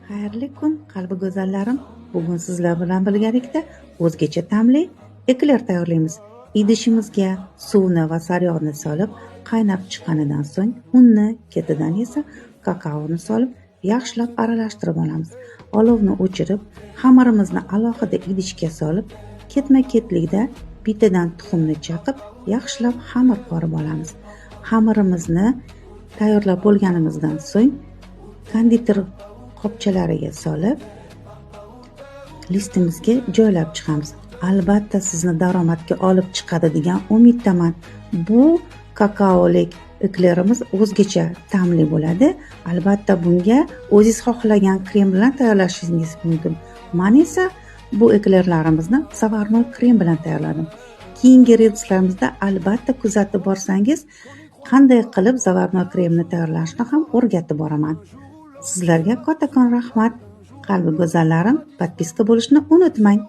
Xayrli kun, qalbi go'zallarim. Bugun sizlar bilan birgalikda o'zgacha ta'mli ekler tayyorlaymiz. Idishimizga suvni va saryog'ni solib, qaynab chiqqanidan so'ng unni, ketidan esa kakaoni solib, yaxshilab aralashtirib olamiz. Olovni o'chirib, xamirimizni alohida idishga solib, ketma-ketlikda bittadan tuxumni chaqib, yaxshilab xamir qorib olamiz. Xamirimizni tayyorlab bo'lganimizdan so'ng konditor qopchalariga solib, listimizga joylab chiqamiz. Albatta sizni daromadga olib chiqadi degan umiddaman. Bu kakaolik eklerimiz o'zgacha ta'mli bo'ladi. Albatta bunga o'zingiz xohlagan krem bilan tayyorlashingiz mumkin. Men esa bu eklerlarimizni zavarnoy krem bilan tayyorladim. Keyingi retseplarimizda albatta kuzatib borsangiz, qanday qilib zavarnoy kremni tayyorlashni ham o'rgatib boraman. Sizlarga kattakon rahmat. Qalbi go'zallarim, podpiska bo'lishni unutmang.